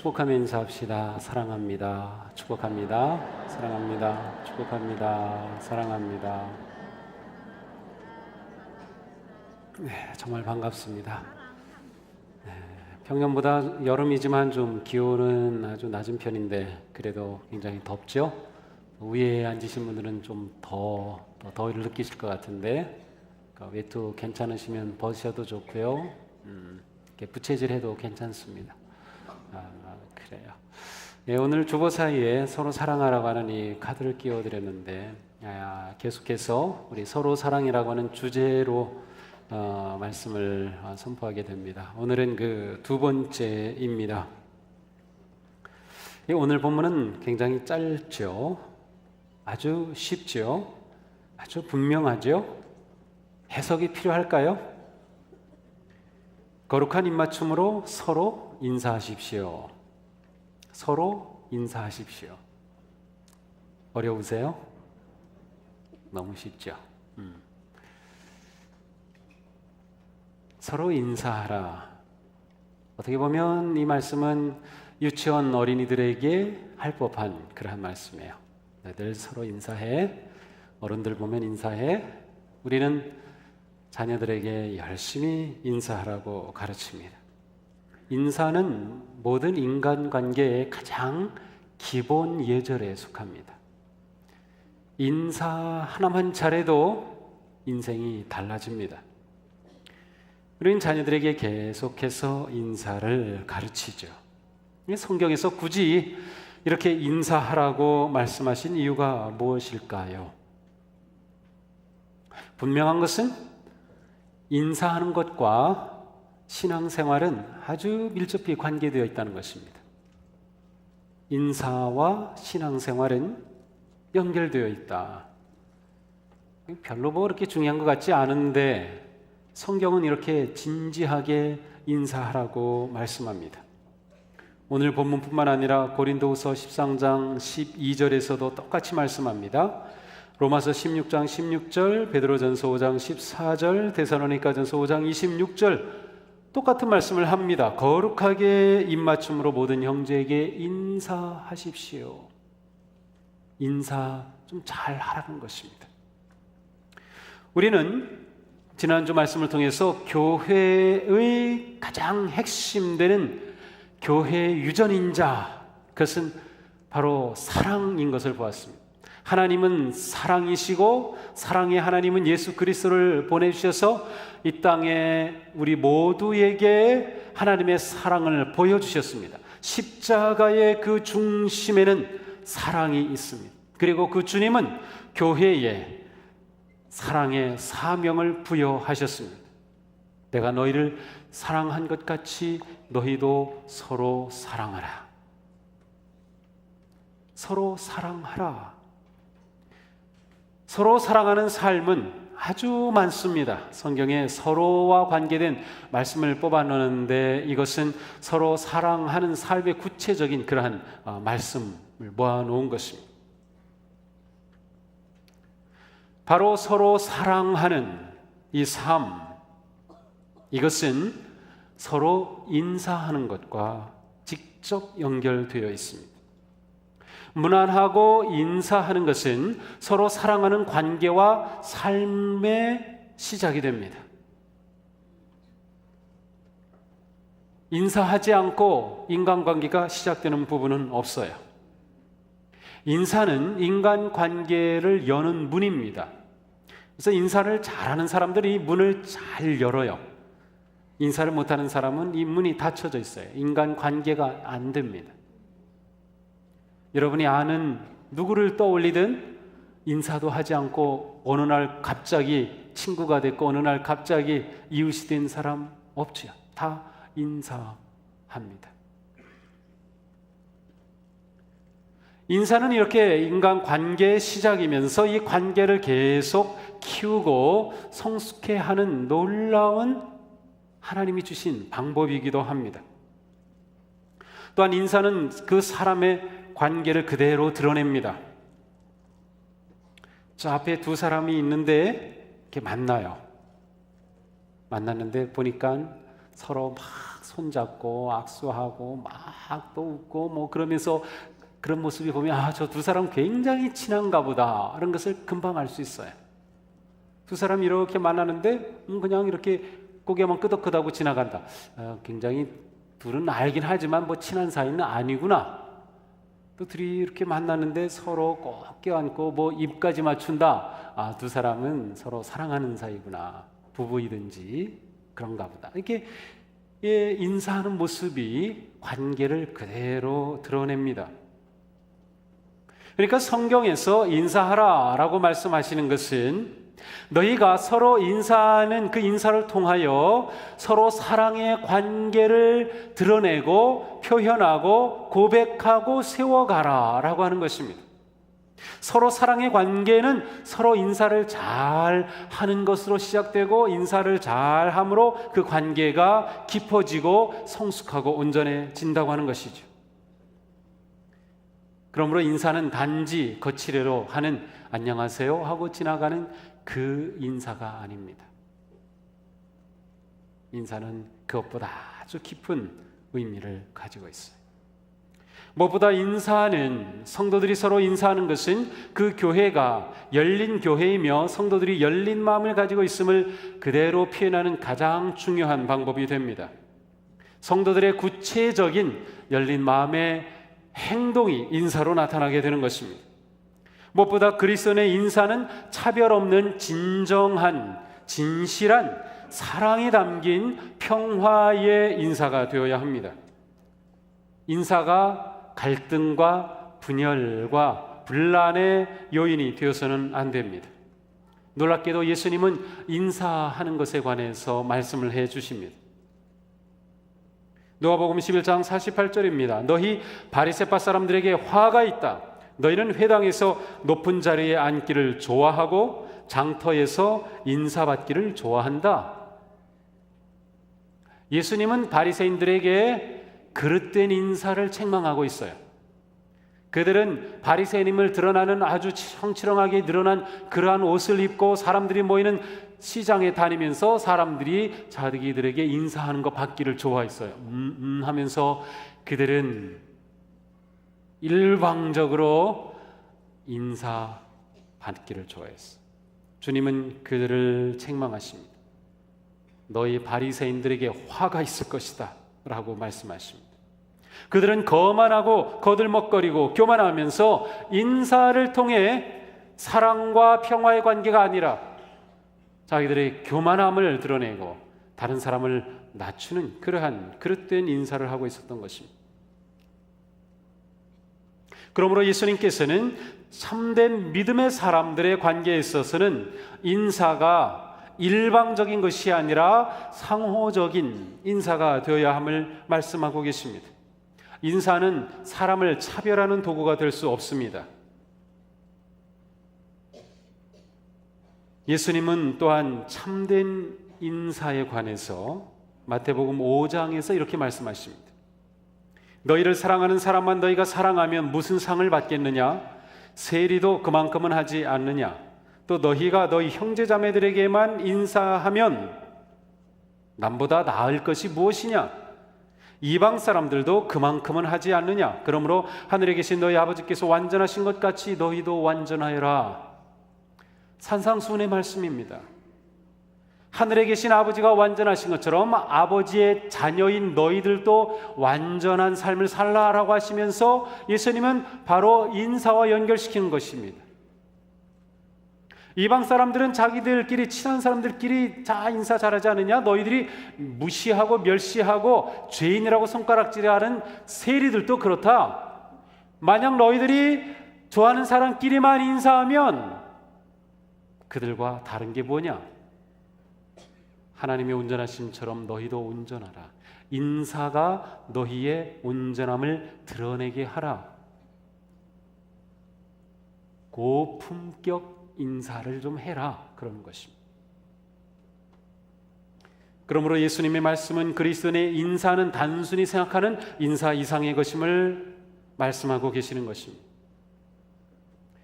축복하며 인사합시다. 사랑합니다. 축복합니다. 사랑합니다. 축복합니다. 사랑합니다. 네, 정말 반갑습니다. 평년보다 여름이지만 좀 기온은 아주 낮은 편인데 그래도 굉장히 덥죠? 위에 앉으신 분들은 좀 더 더위를 느끼실 것 같은데 외투 괜찮으시면 벗으셔도 좋고요. 이렇게 부채질해도 괜찮습니다. 그래요. 네, 오늘 주보 사이에 서로 사랑하라고 하는 이 카드를 끼워드렸는데 계속해서 우리 서로 사랑이라고 하는 주제로 말씀을 선포하게 됩니다. 오늘은 그 두 번째입니다. 오늘 본문은 굉장히 짧죠. 아주 쉽죠. 아주 분명하죠. 해석이 필요할까요? 거룩한 입맞춤으로 서로 인사하십시오. 서로 인사하십시오. 어려우세요? 너무 쉽죠. 서로 인사하라. 어떻게 보면 이 말씀은 유치원 어린이들에게 할 법한 그러한 말씀이에요. 너희들 서로 인사해. 어른들 보면 인사해. 우리는 자녀들에게 열심히 인사하라고 가르칩니다. 인사는 모든 인간관계의 가장 기본 예절에 속합니다. 인사 하나만 잘해도 인생이 달라집니다. 우리는 자녀들에게 계속해서 인사를 가르치죠. 성경에서 굳이 이렇게 인사하라고 말씀하신 이유가 무엇일까요? 분명한 것은 인사하는 것과 신앙생활은 아주 밀접히 관계되어 있다는 것입니다. 인사와 신앙생활은 연결되어 있다. 별로 그렇게 중요한 것 같지 않은데 성경은 이렇게 진지하게 인사하라고 말씀합니다. 오늘 본문뿐만 아니라 고린도후서 13장 12절에서도 똑같이 말씀합니다. 로마서 16장 16절, 베드로전서 5장 14절, 데살로니가전서 5장 26절 똑같은 말씀을 합니다. 거룩하게 입맞춤으로 모든 형제에게 인사하십시오. 인사 좀 잘 하라는 것입니다. 우리는 지난주 말씀을 통해서 교회의 가장 핵심되는 교회 유전인자, 그것은 바로 사랑인 것을 보았습니다. 하나님은 사랑이시고 사랑의 하나님은 예수 그리스도를 보내주셔서 이 땅에 우리 모두에게 하나님의 사랑을 보여주셨습니다. 십자가의 그 중심에는 사랑이 있습니다. 그리고 그 주님은 교회에 사랑의 사명을 부여하셨습니다. 내가 너희를 사랑한 것 같이 너희도 서로 사랑하라. 서로 사랑하라. 서로 사랑하는 삶은 아주 많습니다. 성경에 서로와 관계된 말씀을 뽑아놓는데 이것은 서로 사랑하는 삶의 구체적인 그러한 말씀을 모아놓은 것입니다. 바로 서로 사랑하는 이 삶, 이것은 서로 인사하는 것과 직접 연결되어 있습니다. 무난하고 인사하는 것은 서로 사랑하는 관계와 삶의 시작이 됩니다. 인사하지 않고 인간관계가 시작되는 부분은 없어요. 인사는 인간관계를 여는 문입니다. 그래서 인사를 잘하는 사람들이 문을 잘 열어요. 인사를 못하는 사람은 이 문이 닫혀져 있어요. 인간관계가 안 됩니다. 여러분이 아는 누구를 떠올리든 인사도 하지 않고 어느 날 갑자기 친구가 됐고 어느 날 갑자기 이웃이 된 사람 없죠. 다 인사합니다. 인사는 이렇게 인간관계의 시작이면서 이 관계를 계속 키우고 성숙해 하는 놀라운 하나님이 주신 방법이기도 합니다. 또한 인사는 그 사람의 관계를 그대로 드러냅니다. 저 앞에 두 사람이 있는데 이렇게 만나요. 만났는데 보니까 서로 막 손잡고 악수하고 막 또 웃고 뭐 그러면서 그런 모습이 보면 저 두 사람 굉장히 친한가 보다 이런 것을 금방 알 수 있어요. 두 사람 이렇게 만나는데 그냥 이렇게 고개만 끄덕끄덕하고 지나간다. 굉장히 둘은 알긴 하지만 뭐 친한 사이는 아니구나. 또 둘이 이렇게 만나는데 서로 꼭 껴안고 뭐 입까지 맞춘다. 두 사람은 서로 사랑하는 사이구나. 부부이든지 그런가 보다. 이렇게 인사하는 모습이 관계를 그대로 드러냅니다. 그러니까 성경에서 인사하라라고 말씀하시는 것은 너희가 서로 인사하는 그 인사를 통하여 서로 사랑의 관계를 드러내고 표현하고 고백하고 세워가라라고 하는 것입니다. 서로 사랑의 관계는 서로 인사를 잘 하는 것으로 시작되고 인사를 잘 함으로 그 관계가 깊어지고 성숙하고 온전해진다고 하는 것이죠. 그러므로 인사는 단지 거칠애로 하는 안녕하세요 하고 지나가는 그 인사가 아닙니다. 인사는 그것보다 아주 깊은 의미를 가지고 있어요. 무엇보다 인사는 성도들이 서로 인사하는 것은 그 교회가 열린 교회이며 성도들이 열린 마음을 가지고 있음을 그대로 표현하는 가장 중요한 방법이 됩니다. 성도들의 구체적인 열린 마음의 행동이 인사로 나타나게 되는 것입니다. 무엇보다 그리스도인의 인사는 차별 없는 진정한 진실한 사랑이 담긴 평화의 인사가 되어야 합니다. 인사가 갈등과 분열과 분란의 요인이 되어서는 안 됩니다. 놀랍게도 예수님은 인사하는 것에 관해서 말씀을 해 주십니다. 누가복음 11장 48절입니다. 너희 바리새파 사람들에게 화가 있다. 너희는 회당에서 높은 자리에 앉기를 좋아하고 장터에서 인사받기를 좋아한다. 예수님은 바리새인들에게 그릇된 인사를 책망하고 있어요. 그들은 바리새인임을 드러나는 아주 청치렁하게 드러난 그러한 옷을 입고 사람들이 모이는 시장에 다니면서 사람들이 자기들에게 인사하는 것 받기를 좋아했어요. 하면서 그들은 일방적으로 인사 받기를 좋아했어요. 주님은 그들을 책망하십니다. 너희 바리새인들에게 화가 있을 것이다 라고 말씀하십니다. 그들은 거만하고 거들먹거리고 교만하면서 인사를 통해 사랑과 평화의 관계가 아니라 자기들의 교만함을 드러내고 다른 사람을 낮추는 그러한 그릇된 인사를 하고 있었던 것입니다. 그러므로 예수님께서는 참된 믿음의 사람들의 관계에 있어서는 인사가 일방적인 것이 아니라 상호적인 인사가 되어야 함을 말씀하고 계십니다. 인사는 사람을 차별하는 도구가 될 수 없습니다. 예수님은 또한 참된 인사에 관해서 마태복음 5장에서 이렇게 말씀하십니다. 너희를 사랑하는 사람만 너희가 사랑하면 무슨 상을 받겠느냐? 세리도 그만큼은 하지 않느냐? 또 너희가 너희 형제자매들에게만 인사하면 남보다 나을 것이 무엇이냐? 이방 사람들도 그만큼은 하지 않느냐? 그러므로 하늘에 계신 너희 아버지께서 완전하신 것 같이 너희도 완전하여라. 산상수훈의 말씀입니다. 하늘에 계신 아버지가 완전하신 것처럼 아버지의 자녀인 너희들도 완전한 삶을 살라라고 하시면서 예수님은 바로 인사와 연결시키는 것입니다. 이방 사람들은 자기들끼리 친한 사람들끼리 자 인사 잘하지 않느냐? 너희들이 무시하고 멸시하고 죄인이라고 손가락질하는 세리들도 그렇다. 만약 너희들이 좋아하는 사람끼리만 인사하면 그들과 다른 게 뭐냐? 하나님의 온전하심처럼 너희도 온전하라. 인사가 너희의 온전함을 드러내게 하라. 고품격 인사를 좀 해라. 그런 것입니다. 그러므로 예수님의 말씀은 그리스도인의 인사는 단순히 생각하는 인사 이상의 것임을 말씀하고 계시는 것입니다.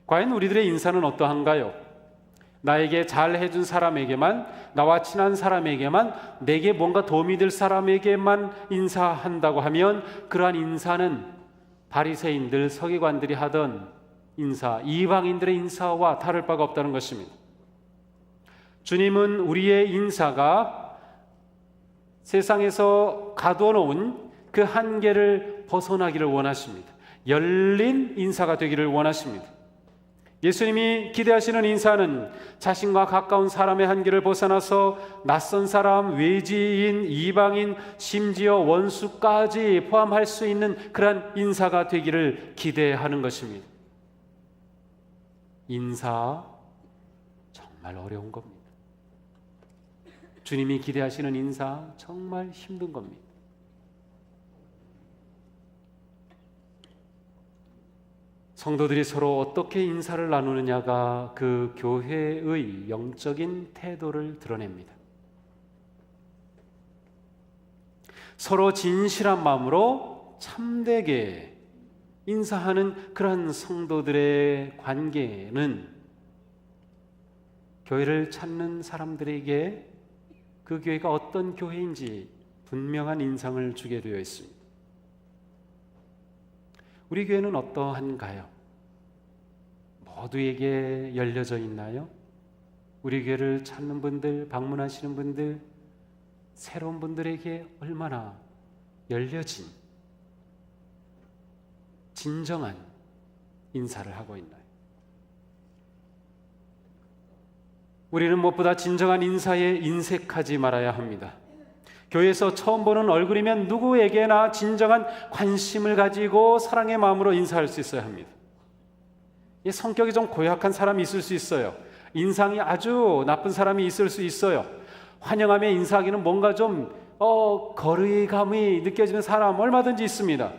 과연 우리들의 인사는 어떠한가요? 나에게 잘 해준 사람에게만, 나와 친한 사람에게만, 내게 뭔가 도움이 될 사람에게만 인사한다고 하면 그러한 인사는 바리새인들, 서기관들이 하던 인사, 이방인들의 인사와 다를 바가 없다는 것입니다. 주님은 우리의 인사가 세상에서 가두어 놓은 그 한계를 벗어나기를 원하십니다. 열린 인사가 되기를 원하십니다. 예수님이 기대하시는 인사는 자신과 가까운 사람의 한계를 벗어나서 낯선 사람, 외지인, 이방인, 심지어 원수까지 포함할 수 있는 그러한 인사가 되기를 기대하는 것입니다. 인사 정말 어려운 겁니다. 주님이 기대하시는 인사 정말 힘든 겁니다. 성도들이 서로 어떻게 인사를 나누느냐가 그 교회의 영적인 태도를 드러냅니다. 서로 진실한 마음으로 참되게 인사하는 그러한 성도들의 관계는 교회를 찾는 사람들에게 그 교회가 어떤 교회인지 분명한 인상을 주게 되어 있습니다. 우리 교회는 어떠한가요? 모두에게 열려져 있나요? 우리 교회를 찾는 분들, 방문하시는 분들, 새로운 분들에게 얼마나 열려진 진정한 인사를 하고 있나요? 우리는 무엇보다 진정한 인사에 인색하지 말아야 합니다. 교회에서 처음 보는 얼굴이면 누구에게나 진정한 관심을 가지고 사랑의 마음으로 인사할 수 있어야 합니다. 성격이 좀 고약한 사람이 있을 수 있어요. 인상이 아주 나쁜 사람이 있을 수 있어요. 환영하며 인사하기는 뭔가 좀 거리감이 느껴지는 사람 얼마든지 있습니다.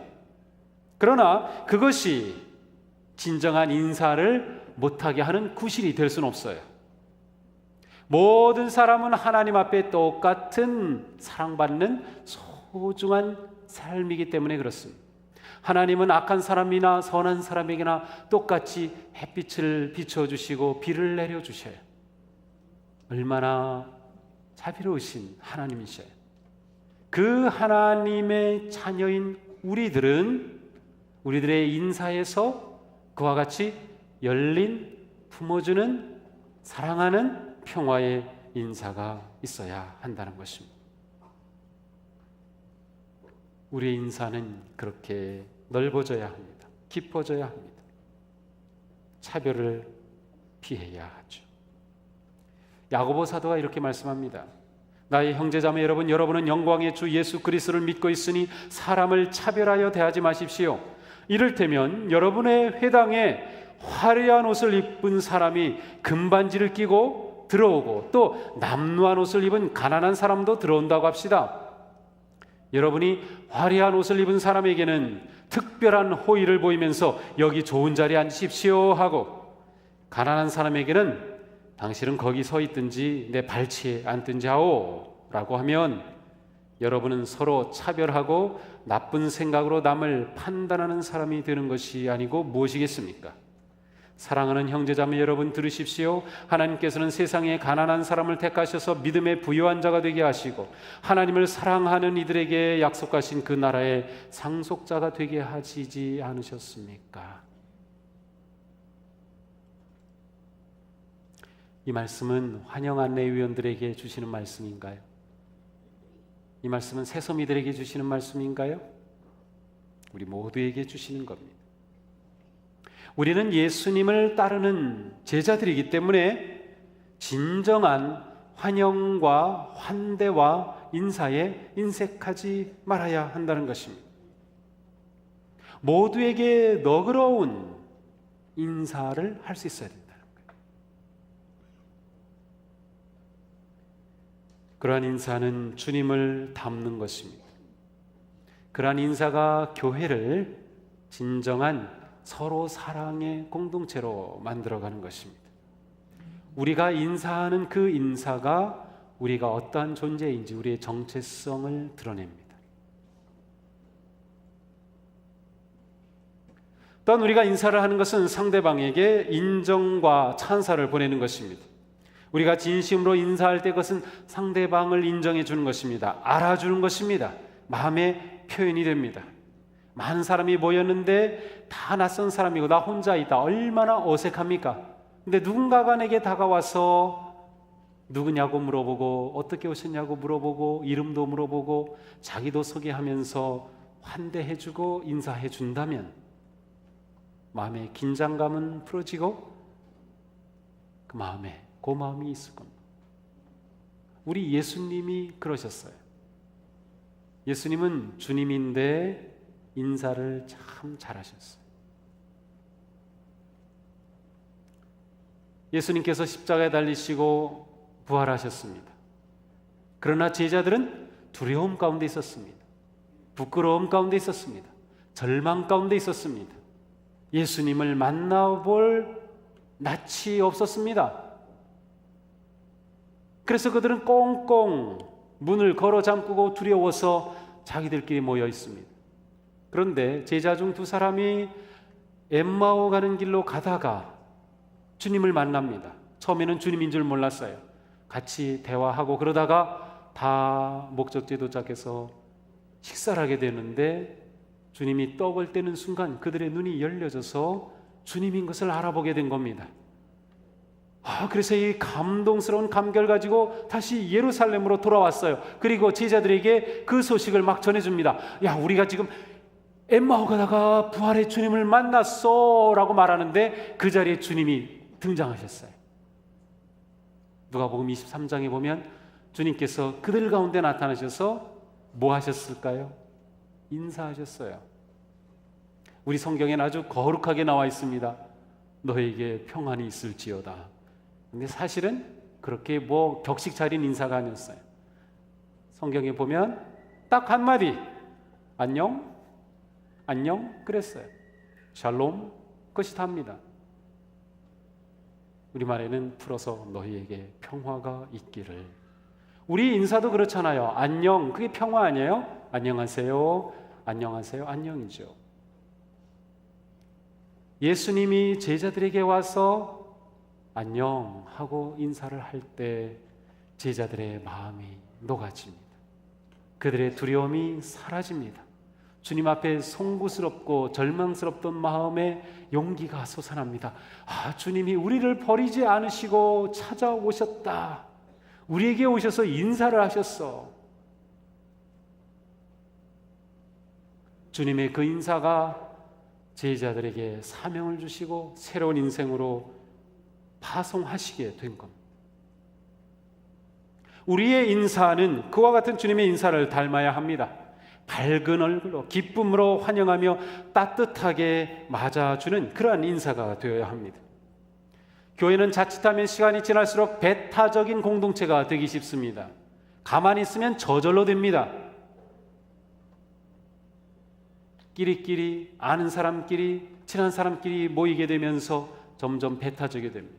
그러나 그것이 진정한 인사를 못하게 하는 구실이 될 수는 없어요. 모든 사람은 하나님 앞에 똑같은 사랑받는 소중한 삶이기 때문에 그렇습니다. 하나님은 악한 사람이나 선한 사람에게나 똑같이 햇빛을 비춰주시고 비를 내려주셔요. 얼마나 자비로우신 하나님이셔요. 그 하나님의 자녀인 우리들의 인사에서 그와 같이 열린, 품어주는, 사랑하는 평화의 인사가 있어야 한다는 것입니다. 우리의 인사는 그렇게 넓어져야 합니다. 깊어져야 합니다. 차별을 피해야 하죠. 야고보 사도가 이렇게 말씀합니다. 나의 형제자매 여러분, 여러분은 영광의 주 예수 그리스도를 믿고 있으니 사람을 차별하여 대하지 마십시오. 이를테면 여러분의 회당에 화려한 옷을 입은 사람이 금반지를 끼고 들어오고 또 남루한 옷을 입은 가난한 사람도 들어온다고 합시다. 여러분이 화려한 옷을 입은 사람에게는 특별한 호의를 보이면서 여기 좋은 자리에 앉으십시오 하고, 가난한 사람에게는 당신은 거기 서 있든지 내 발치에 앉든지 하오 라고 하면 여러분은 서로 차별하고 나쁜 생각으로 남을 판단하는 사람이 되는 것이 아니고 무엇이겠습니까? 사랑하는 형제자매 여러분, 들으십시오. 하나님께서는 세상에 가난한 사람을 택하셔서 믿음의 부유한 자가 되게 하시고 하나님을 사랑하는 이들에게 약속하신 그 나라의 상속자가 되게 하시지 않으셨습니까? 이 말씀은 환영 안내위원들에게 주시는 말씀인가요? 이 말씀은 새소미들에게 주시는 말씀인가요? 우리 모두에게 주시는 겁니다. 우리는 예수님을 따르는 제자들이기 때문에 진정한 환영과 환대와 인사에 인색하지 말아야 한다는 것입니다. 모두에게 너그러운 인사를 할 수 있어야 된다는 거예요. 그러한 인사는 주님을 닮는 것입니다. 그러한 인사가 교회를 진정한 서로 사랑의 공동체로 만들어가는 것입니다. 우리가 인사하는 그 인사가 우리가 어떠한 존재인지 우리의 정체성을 드러냅니다. 또한 우리가 인사를 하는 것은 상대방에게 인정과 찬사를 보내는 것입니다. 우리가 진심으로 인사할 때 그것은 상대방을 인정해 주는 것입니다. 알아주는 것입니다. 마음의 표현이 됩니다. 많은 사람이 모였는데 다 낯선 사람이고 나 혼자 있다. 얼마나 어색합니까? 근데 누군가가 내게 다가와서 누구냐고 물어보고 어떻게 오셨냐고 물어보고 이름도 물어보고 자기도 소개하면서 환대해주고 인사해준다면 마음의 긴장감은 풀어지고 그 마음에 고마움이 있을 겁니다. 우리 예수님이 그러셨어요. 예수님은 주님인데 인사를 참 잘하셨어요. 예수님께서 십자가에 달리시고 부활하셨습니다. 그러나 제자들은 두려움 가운데 있었습니다. 부끄러움 가운데 있었습니다. 절망 가운데 있었습니다. 예수님을 만나볼 낯이 없었습니다. 그래서 그들은 꽁꽁 문을 걸어 잠그고 두려워서 자기들끼리 모여 있습니다. 그런데 제자 중 두 사람이 엠마오 가는 길로 가다가 주님을 만납니다. 처음에는 주님인 줄 몰랐어요. 같이 대화하고 그러다가 다 목적지에 도착해서 식사를 하게 되는데 주님이 떡을 떼는 순간 그들의 눈이 열려져서 주님인 것을 알아보게 된 겁니다. 그래서 이 감동스러운 감격을 가지고 다시 예루살렘으로 돌아왔어요. 그리고 제자들에게 그 소식을 막 전해줍니다. 야, 우리가 지금 엠마오 가다가 부활의 주님을 만났어 라고 말하는데 그 자리에 주님이 등장하셨어요. 누가복음 23장에 보면 주님께서 그들 가운데 나타나셔서 뭐 하셨을까요? 인사하셨어요. 우리 성경에는 아주 거룩하게 나와 있습니다. 너에게 평안이 있을지어다. 근데 사실은 그렇게 뭐 격식 차린 인사가 아니었어요. 성경에 보면 딱 한마디, 안녕, 안녕 그랬어요. 샬롬, 그것이 답니다. 우리말에는 풀어서 너희에게 평화가 있기를. 우리 인사도 그렇잖아요. 안녕, 그게 평화 아니에요? 안녕하세요, 안녕하세요, 안녕이죠. 예수님이 제자들에게 와서 안녕 하고 인사를 할 때 제자들의 마음이 녹아집니다. 그들의 두려움이 사라집니다. 주님 앞에 송구스럽고 절망스럽던 마음에 용기가 솟아납니다. 주님이 우리를 버리지 않으시고 찾아오셨다. 우리에게 오셔서 인사를 하셨어. 주님의 그 인사가 제자들에게 사명을 주시고 새로운 인생으로 파송하시게 된 겁니다. 우리의 인사는 그와 같은 주님의 인사를 닮아야 합니다. 밝은 얼굴로 기쁨으로 환영하며 따뜻하게 맞아주는 그러한 인사가 되어야 합니다. 교회는 자칫하면 시간이 지날수록 배타적인 공동체가 되기 쉽습니다. 가만히 있으면 저절로 됩니다. 끼리끼리 아는 사람끼리 친한 사람끼리 모이게 되면서 점점 배타적이 됩니다.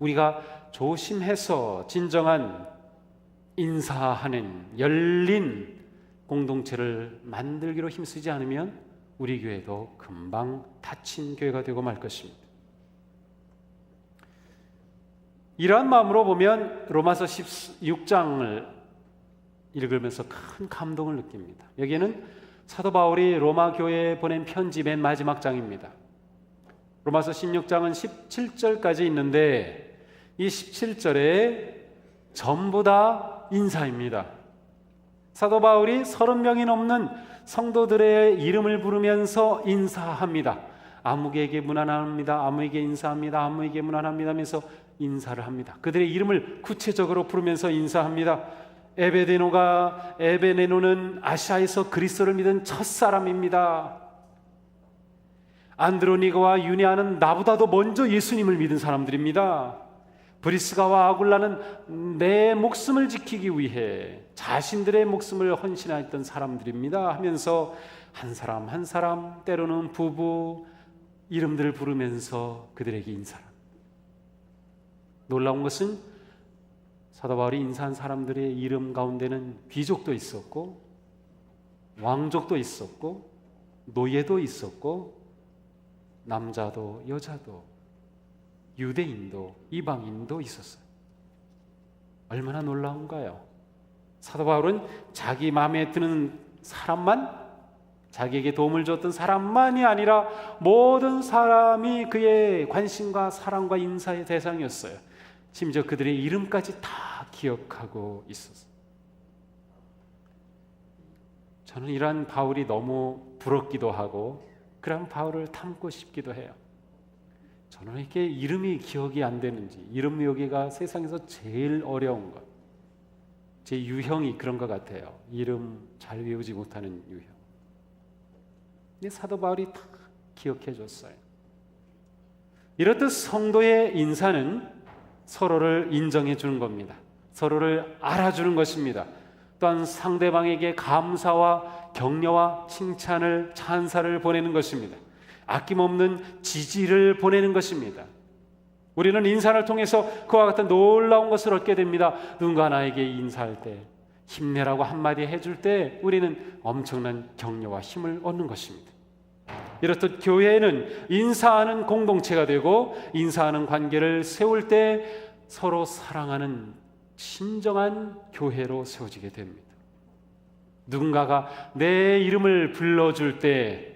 우리가 조심해서 진정한 인사하는 열린 공동체를 만들기로 힘쓰지 않으면 우리 교회도 금방 닫힌 교회가 되고 말 것입니다. 이러한 마음으로 보면 로마서 16장을 읽으면서 큰 감동을 느낍니다. 여기에는 사도 바울이 로마 교회에 보낸 편지 맨 마지막 장입니다. 로마서 16장은 17절까지 있는데 이 17절에 전부 다 인사입니다. 사도 바울이 30명이 넘는 성도들의 이름을 부르면서 인사합니다. 아무에게 문안합니다. 아무에게 인사합니다. 아무에게 문안합니다 하면서 인사를 합니다. 그들의 이름을 구체적으로 부르면서 인사합니다. 에베네노는 아시아에서 그리스도를 믿은 첫사람입니다. 안드로니가와 유니아는 나보다도 먼저 예수님을 믿은 사람들입니다. 브리스가와 아굴라는 내 목숨을 지키기 위해 자신들의 목숨을 헌신했던 사람들입니다 하면서 한 사람 한 사람 때로는 부부 이름들을 부르면서 그들에게 인사합니다. 놀라운 것은 사도 바울이 인사한 사람들의 이름 가운데는 귀족도 있었고 왕족도 있었고 노예도 있었고 남자도 여자도 유대인도 이방인도 있었어요. 얼마나 놀라운가요? 사도 바울은 자기 마음에 드는 사람만, 자기에게 도움을 줬던 사람만이 아니라 모든 사람이 그의 관심과 사랑과 인사의 대상이었어요. 심지어 그들의 이름까지 다 기억하고 있었어요. 저는 이러한 바울이 너무 부럽기도 하고 그런 바울을 닮고 싶기도 해요. 저는 이렇게 이름이 기억이 안 되는지, 이름 외우기가 세상에서 제일 어려운 것, 제 유형이 그런 것 같아요. 이름 잘 외우지 못하는 유형. 근데 사도 바울이 다 기억해 줬어요. 이렇듯 성도의 인사는 서로를 인정해 주는 겁니다. 서로를 알아주는 것입니다. 또한 상대방에게 감사와 격려와 칭찬을, 찬사를 보내는 것입니다. 아낌없는 지지를 보내는 것입니다. 우리는 인사를 통해서 그와 같은 놀라운 것을 얻게 됩니다. 누군가 나에게 인사할 때, 힘내라고 한마디 해줄 때 우리는 엄청난 격려와 힘을 얻는 것입니다. 이렇듯 교회는 인사하는 공동체가 되고 인사하는 관계를 세울 때 서로 사랑하는 진정한 교회로 세워지게 됩니다. 누군가가 내 이름을 불러줄 때,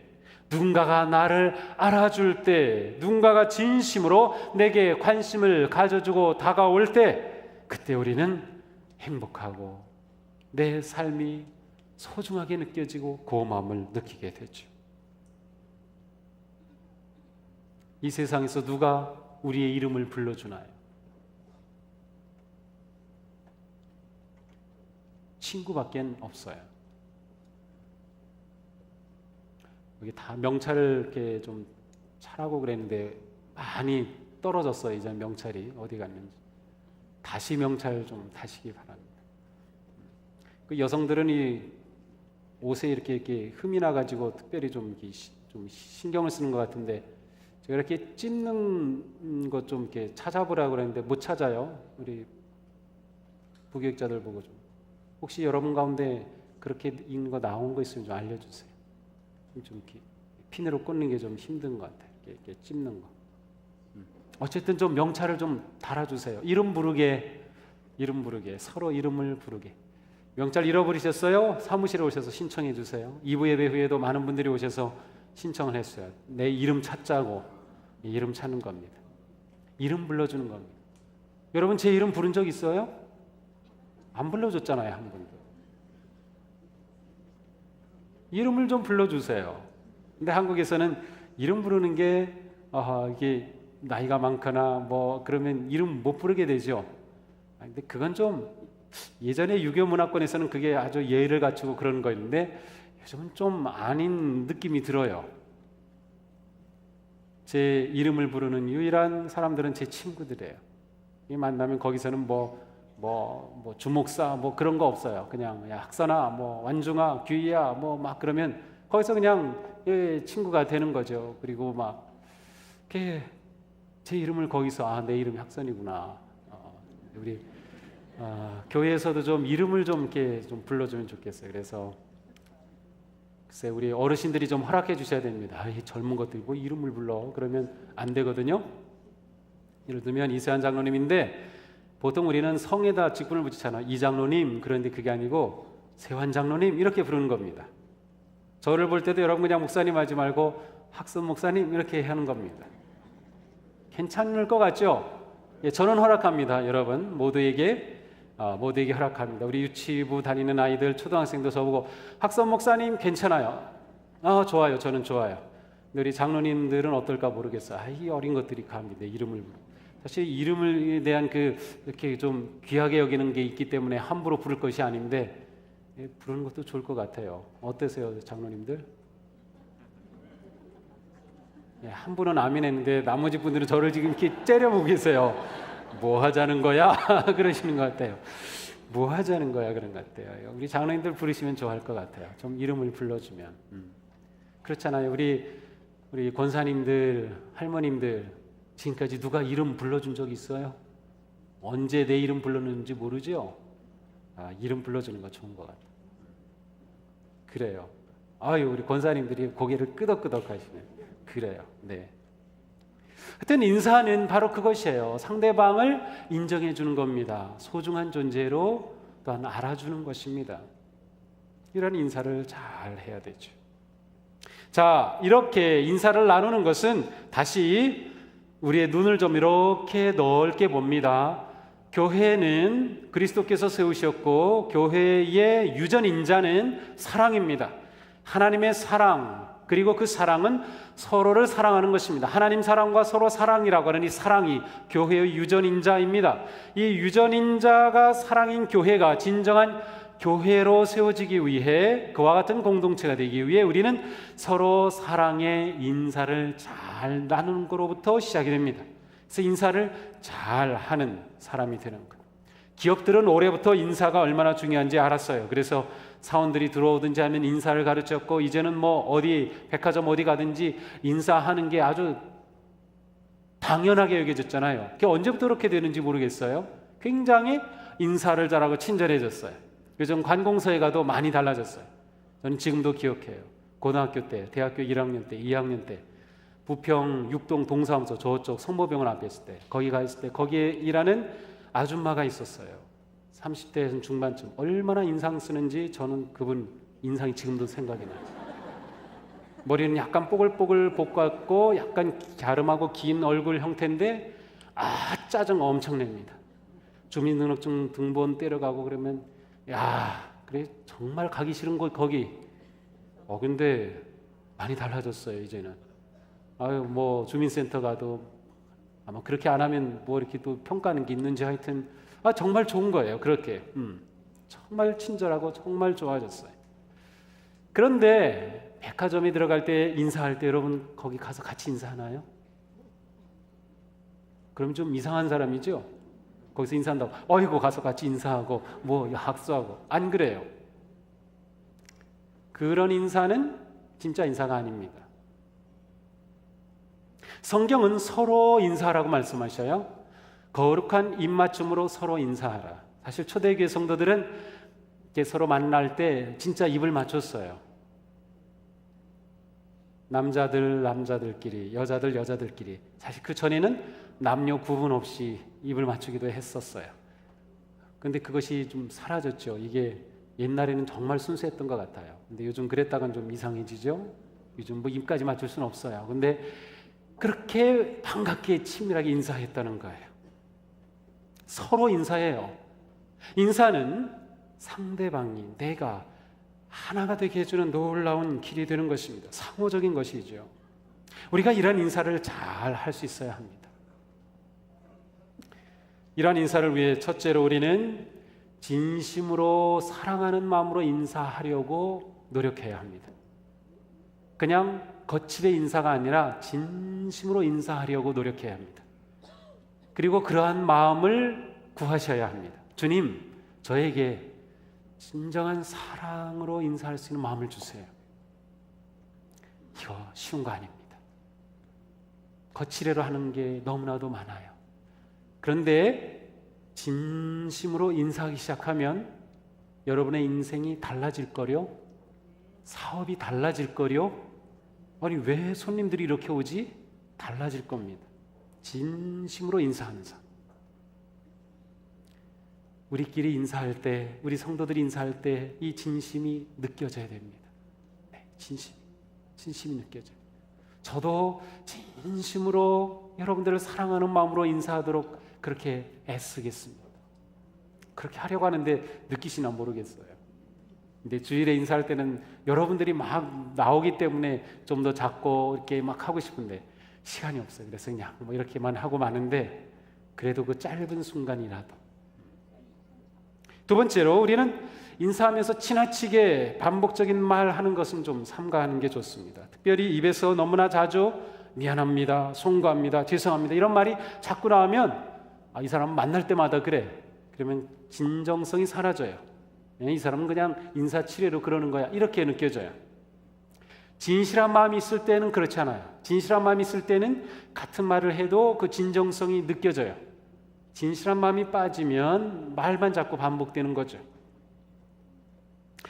누군가가 나를 알아줄 때, 누군가가 진심으로 내게 관심을 가져주고 다가올 때, 그때 우리는 행복하고 내 삶이 소중하게 느껴지고 고마움을 느끼게 되죠. 이 세상에서 누가 우리의 이름을 불러주나요? 친구밖에 없어요. 여기 다 명찰을 이렇게 좀 차라고 그랬는데 많이 떨어졌어요. 이제 명찰이 어디 갔는지. 다시 명찰 좀 타시기 바랍니다. 그 여성들은 이 옷에 이렇게 흠이 나가지고 특별히 좀 신경을 쓰는 것 같은데, 제가 이렇게 찝는 것 좀 이렇게 찾아보라고 그랬는데 못 찾아요. 우리 부교육자들 보고 좀. 혹시 여러분 가운데 그렇게 있는 거 나온 거 있으면 좀 알려주세요. 좀 이렇게 핀으로 꽂는 게 좀 힘든 것 같아요. 이렇게 찝는 거. 어쨌든 좀 명찰을 좀 달아주세요. 이름 부르게 서로 이름을 부르게. 명찰 잃어버리셨어요? 사무실에 오셔서 신청해 주세요. 2부 예배 후에도 많은 분들이 오셔서 신청을 했어요. 내 이름 찾자고. 이름 찾는 겁니다. 이름 불러주는 겁니다. 여러분 제 이름 부른 적 있어요? 안 불러줬잖아요, 한 번도. 이름을 좀 불러주세요. 근데 한국에서는 이름 부르는 게 이게 나이가 많거나 뭐 그러면 이름 못 부르게 되죠. 근데 그건 좀 예전에 유교 문화권에서는 그게 아주 예의를 갖추고 그런 거였는데 요즘은 좀 아닌 느낌이 들어요. 제 이름을 부르는 유일한 사람들은 제 친구들이에요. 만나면 거기서는 뭐 주목사 뭐 그런 거 없어요. 그냥 야, 학선아, 뭐 완중아, 규희야, 뭐 막 그러면 거기서 그냥 친구가 되는 거죠. 그리고 막 제 이름을 거기서 내 이름이 학선이구나. 우리 교회에서도 좀 이름을 좀 이렇게 좀 불러주면 좋겠어요. 그래서 글쎄 우리 어르신들이 좀 허락해 주셔야 됩니다. 이 젊은 것들이 뭐 이름을 불러 그러면 안 되거든요. 예를 들면 이세환 장로님인데 보통 우리는 성에다 직분을 붙이잖아요. 이 장로님, 그런데 그게 아니고 세환 장로님 이렇게 부르는 겁니다. 저를 볼 때도 여러분 그냥 목사님 하지 말고 학선 목사님 이렇게 하는 겁니다. 괜찮을 것 같죠? 예, 저는 허락합니다. 여러분 모두에게 허락합니다. 우리 유치부 다니는 아이들, 초등학생도 저보고 학선 목사님 괜찮아요. 좋아요. 저는 좋아요. 근데 우리 장로님들은 어떨까 모르겠어요. 이 어린 것들이 감히 내 이름을 사실 이름에 대한 이렇게 좀 귀하게 여기는 게 있기 때문에 함부로 부를 것이 아닌데 부르는 것도 좋을 것 같아요. 어떠세요, 장로님들? 한 분은 아멘 했는데 나머지 분들은 저를 지금 이렇게 째려보고 계세요. 뭐 하자는 거야? 그러시는 것 같아요. 뭐 하자는 거야? 그런 것 같아요. 우리 장로님들 부르시면 좋아할 것 같아요. 좀 이름을 불러주면. 그렇잖아요. 우리 권사님들, 할머님들 지금까지 누가 이름 불러준 적 있어요? 언제 내 이름 불렀는지 모르죠? 이름 불러주는 거 좋은 것 같아요. 그래요. 우리 권사님들이 고개를 끄덕끄덕 하시네. 그래요. 네. 하여튼 인사는 바로 그것이에요. 상대방을 인정해 주는 겁니다. 소중한 존재로 또한 알아주는 것입니다. 이런 인사를 잘 해야 되죠. 자, 이렇게 인사를 나누는 것은 다시 우리의 눈을 좀 이렇게 넓게 봅니다. 교회는 그리스도께서 세우셨고 교회의 유전인자는 사랑입니다. 하나님의 사랑, 그리고 그 사랑은 서로를 사랑하는 것입니다. 하나님 사랑과 서로 사랑이라고 하는 이 사랑이 교회의 유전인자입니다. 이 유전인자가 사랑인 교회가 진정한 교회로 세워지기 위해, 그와 같은 공동체가 되기 위해 우리는 서로 사랑의 인사를 잘 나누는 것으로부터 시작이 됩니다. 그래서 인사를 잘 하는 사람이 되는 것. 기업들은 올해부터 인사가 얼마나 중요한지 알았어요. 그래서 사원들이 들어오든지 하면 인사를 가르쳤고, 이제는 뭐 어디 백화점 어디 가든지 인사하는 게 아주 당연하게 여겨졌잖아요. 그게 언제부터 그렇게 되는지 모르겠어요. 굉장히 인사를 잘하고 친절해졌어요. 요즘 관공서에 가도 많이 달라졌어요. 저는 지금도 기억해요. 고등학교 때, 대학교 1학년 때, 2학년 때 부평 6동 동사무소 저쪽 성모병원 앞에 있을 때, 거기 가 있을 때 거기에 일하는 아줌마가 있었어요. 30대에서 중반쯤. 얼마나 인상 쓰는지 저는 그분 인상이 지금도 생각이 나요. 머리는 약간 뽀글뽀글 볶았고 약간 갸름하고 긴 얼굴 형태인데 짜증 엄청 냅니다. 주민등록증 등본 떼려가고 그러면 그래 정말 가기 싫은 곳 거기. 근데 많이 달라졌어요 이제는. 뭐 주민센터 가도 아마 그렇게 안 하면 뭐 이렇게 또 평가하는 게 있는지 하여튼 정말 좋은 거예요. 그렇게 정말 친절하고 정말 좋아졌어요. 그런데 백화점에 들어갈 때 인사할 때 여러분 거기 가서 같이 인사하나요? 그럼 좀 이상한 사람이죠? 거기서 인사한다고 어이구 가서 같이 인사하고 뭐 학수하고. 안 그래요. 그런 인사는 진짜 인사가 아닙니다. 성경은 서로 인사하라고 말씀하셔요. 거룩한 입맞춤으로 서로 인사하라. 사실 초대교회 성도들은 이렇게 서로 만날 때 진짜 입을 맞췄어요. 남자들 남자들끼리, 여자들 여자들끼리. 사실 그 전에는 남녀 구분 없이 입을 맞추기도 했었어요. 근데 그것이 좀 사라졌죠. 이게 옛날에는 정말 순수했던 것 같아요. 근데 요즘 그랬다간 좀 이상해지죠. 요즘 뭐 입까지 맞출 수는 없어요. 근데 그렇게 반갑게 친밀하게 인사했다는 거예요. 서로 인사해요. 인사는 상대방이, 내가 하나가 되게 해주는 놀라운 길이 되는 것입니다. 상호적인 것이죠. 우리가 이런 인사를 잘 할 수 있어야 합니다. 이런 인사를 위해 첫째로 우리는 진심으로 사랑하는 마음으로 인사하려고 노력해야 합니다. 그냥 거칠의 인사가 아니라 진심으로 인사하려고 노력해야 합니다. 그리고 그러한 마음을 구하셔야 합니다. 주님, 저에게 진정한 사랑으로 인사할 수 있는 마음을 주세요. 이거 쉬운 거 아닙니다. 거칠애로 하는 게 너무나도 많아요. 그런데 진심으로 인사하기 시작하면 여러분의 인생이 달라질 거요, 사업이 달라질 거요. 아니 왜 손님들이 이렇게 오지? 달라질 겁니다. 진심으로 인사하는 삶. 우리끼리 인사할 때, 우리 성도들이 인사할 때 이 진심이 느껴져야 됩니다. 진심이 느껴져요. 저도 진심으로 여러분들을 사랑하는 마음으로 인사하도록 그렇게 애쓰겠습니다. 그렇게 하려고 하는데 느끼시나 모르겠어요. 근데 주일에 인사할 때는 여러분들이 막 나오기 때문에 좀 더 작고 이렇게 막 하고 싶은데 시간이 없어요. 그래서 그냥 뭐 이렇게만 하고 마는데 그래도 그 짧은 순간이라도. 두 번째로 우리는 인사하면서 지나치게 반복적인 말 하는 것은 좀 삼가하는 게 좋습니다. 특별히 입에서 너무나 자주 미안합니다, 송구합니다, 죄송합니다 이런 말이 자꾸 나오면 이 사람 만날 때마다 그래. 그러면 진정성이 사라져요. 이 사람은 그냥 인사치레로 그러는 거야 이렇게 느껴져요. 진실한 마음이 있을 때는 그렇지 않아요. 진실한 마음이 있을 때는 같은 말을 해도 그 진정성이 느껴져요. 진실한 마음이 빠지면 말만 자꾸 반복되는 거죠.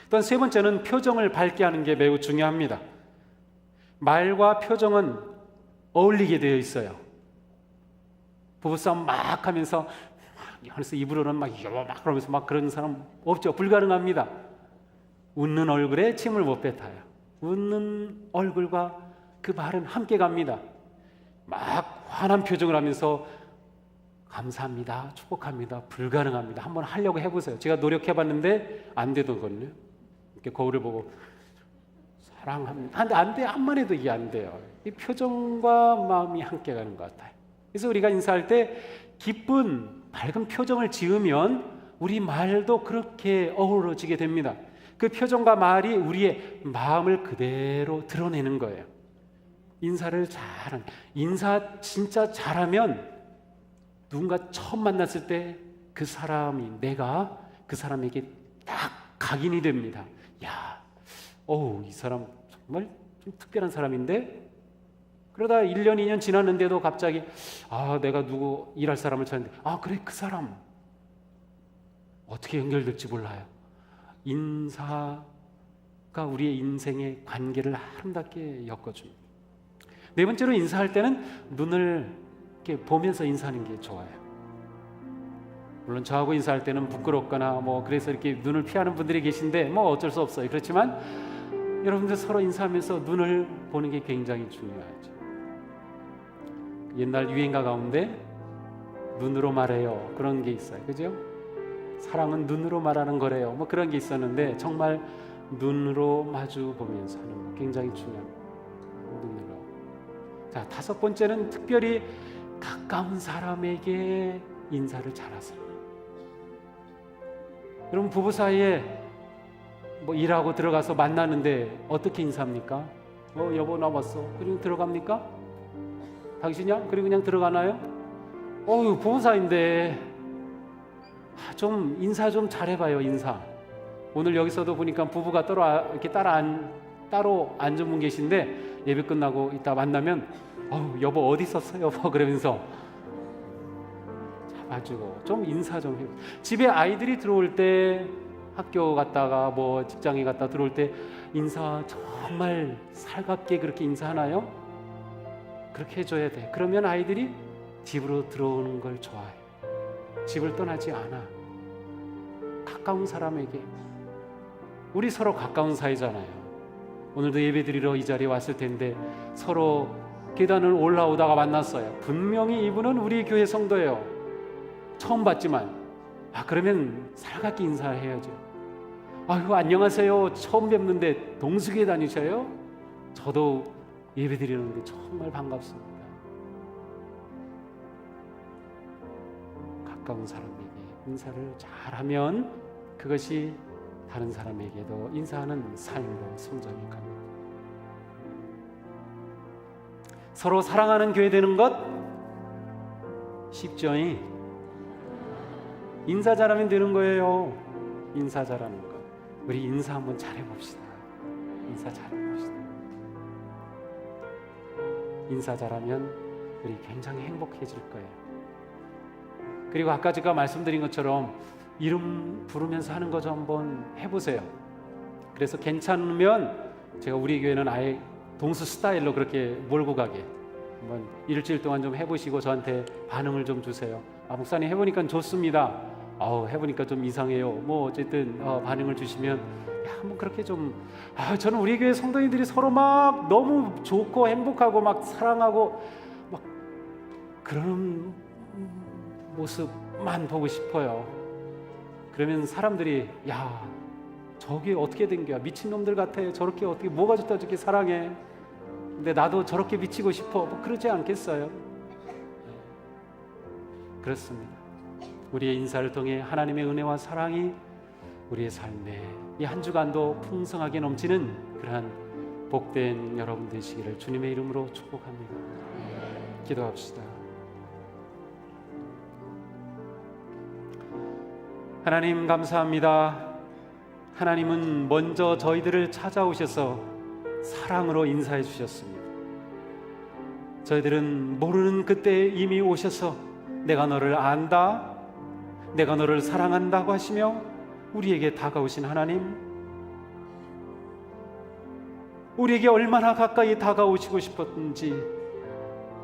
또한 세 번째는 표정을 밝게 하는 게 매우 중요합니다. 말과 표정은 어울리게 되어 있어요. 부부싸움 막 하면서 그래서 입으로는 막 그러면서 막 그런 사람 없죠. 불가능합니다. 웃는 얼굴에 침을 못 뱉어요. 웃는 얼굴과 그 말은 함께 갑니다. 막 환한 표정을 하면서 감사합니다, 축복합니다, 불가능합니다. 한번 하려고 해보세요. 제가 노력해봤는데 안 되더군요. 이렇게 거울을 보고 사랑합니다. 근데 안 돼. 암만 해도 이게 안 돼요. 이 표정과 마음이 함께 가는 것 같아요. 그래서 우리가 인사할 때 기쁜 밝은 표정을 지으면 우리 말도 그렇게 어우러지게 됩니다. 그 표정과 말이 우리의 마음을 그대로 드러내는 거예요. 인사 진짜 잘하면 누군가 처음 만났을 때 그 사람이 내가 그 사람에게 딱 각인이 됩니다. 야, 이 사람 정말 좀 특별한 사람인데. 그러다 1년, 2년 지났는데도 갑자기 내가 누구 일할 사람을 찾는데 그래, 그 사람 어떻게 연결될지 몰라요. 인사가 우리의 인생의 관계를 아름답게 엮어줍니다. 네 번째로 인사할 때는 눈을 이렇게 보면서 인사하는 게 좋아요. 물론 저하고 인사할 때는 부끄럽거나 그래서 이렇게 눈을 피하는 분들이 계신데 어쩔 수 없어요. 그렇지만 여러분들 서로 인사하면서 눈을 보는 게 굉장히 중요하죠. 옛날 유행가 가운데 눈으로 말해요, 그런 게 있어요. 그죠? 사랑은 눈으로 말하는 거래요. 그런 게 있었는데 정말 눈으로 마주 보면서 하는 거 굉장히 중요합니다. 눈으로. 자, 다섯 번째는 특별히 가까운 사람에게 인사를 잘하세요. 여러분, 부부 사이에 일하고 들어가서 만나는데 어떻게 인사합니까? 여보 나 왔어. 그리고 들어갑니까? 당신이야? 그리고 그냥 들어가나요? 부부 사이인데 좀 인사 좀 잘해봐요. 인사. 오늘 여기서도 보니까 부부가 따로 앉은 분 계신데 예배 끝나고 이따 만나면 여보 어디 있었어 여보 그러면서 잡아주고 좀 인사 좀 해요. 집에 아이들이 들어올 때, 학교 갔다가 직장에 갔다 들어올 때 인사 정말 살갑게 그렇게 인사하나요? 그렇게 해줘야 돼. 그러면 아이들이 집으로 들어오는 걸 좋아해요. 집을 떠나지 않아. 가까운 사람에게. 우리 서로 가까운 사이잖아요. 오늘도 예배 드리러 이 자리에 왔을 텐데 서로 계단을 올라오다가 만났어요. 분명히 이분은 우리 교회 성도예요. 처음 봤지만 그러면 살갑게 인사해야죠. 안녕하세요. 처음 뵙는데 동수교회 다니셔요? 저도 예배 드리는데 정말 반갑습니다. 가까운 사람에게 인사를 잘하면 그것이 다른 사람에게도 인사하는 삶으로 성장해 갑니다. 서로 사랑하는 교회 되는 것 쉽죠? 인사 잘하면 되는 거예요. 인사 잘하는 것. 우리 인사 한번 잘해봅시다. 인사 잘해봅시다. 인사 잘하면 우리 굉장히 행복해질 거예요. 그리고 아까 제가 말씀드린 것처럼 이름 부르면서 하는 거 좀 한번 해보세요. 그래서 괜찮으면 제가 우리 교회는 아예 동수 스타일로 그렇게 몰고 가게 한번 일주일 동안 좀 해보시고 저한테 반응을 좀 주세요. 목사님 해보니까 좋습니다. 해보니까 좀 이상해요. 어쨌든 반응을 주시면 한번 그렇게 좀 저는 우리 교회 성도님들이 서로 막 너무 좋고 행복하고 막 사랑하고 막 그런 모습만 보고 싶어요. 그러면 사람들이 저게 어떻게 된 거야? 미친놈들 같아. 저렇게 어떻게 뭐가 좋다 저렇게 사랑해. 근데 나도 저렇게 미치고 싶어. 그러지 않겠어요? 그렇습니다. 우리의 인사를 통해 하나님의 은혜와 사랑이 우리의 삶에 이 한 주간도 풍성하게 넘치는 그러한 복된 여러분 되시기를 주님의 이름으로 축복합니다. 기도합시다. 하나님 감사합니다. 하나님은 먼저 저희들을 찾아오셔서 사랑으로 인사해 주셨습니다. 저희들은 모르는 그때 이미 오셔서 내가 너를 안다, 내가 너를 사랑한다고 하시며 우리에게 다가오신 하나님, 우리에게 얼마나 가까이 다가오시고 싶었는지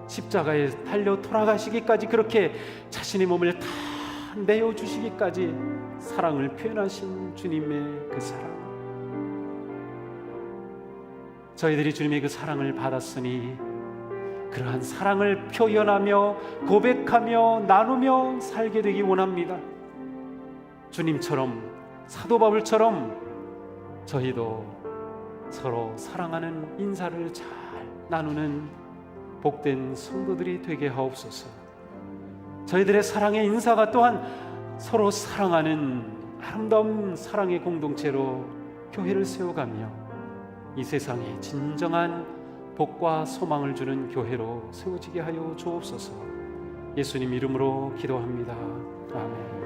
십자가에 달려 돌아가시기까지 그렇게 자신의 몸을 다 내어주시기까지 사랑을 표현하신 주님의 그 사랑, 저희들이 주님의 그 사랑을 받았으니 그러한 사랑을 표현하며 고백하며 나누며 살게 되기 원합니다. 주님처럼, 사도 바울처럼 저희도 서로 사랑하는 인사를 잘 나누는 복된 성도들이 되게 하옵소서. 저희들의 사랑의 인사가 또한 서로 사랑하는 아름다운 사랑의 공동체로 교회를 세워가며 이 세상에 진정한 복과 소망을 주는 교회로 세워지게 하여 주옵소서. 예수님 이름으로 기도합니다. 아멘.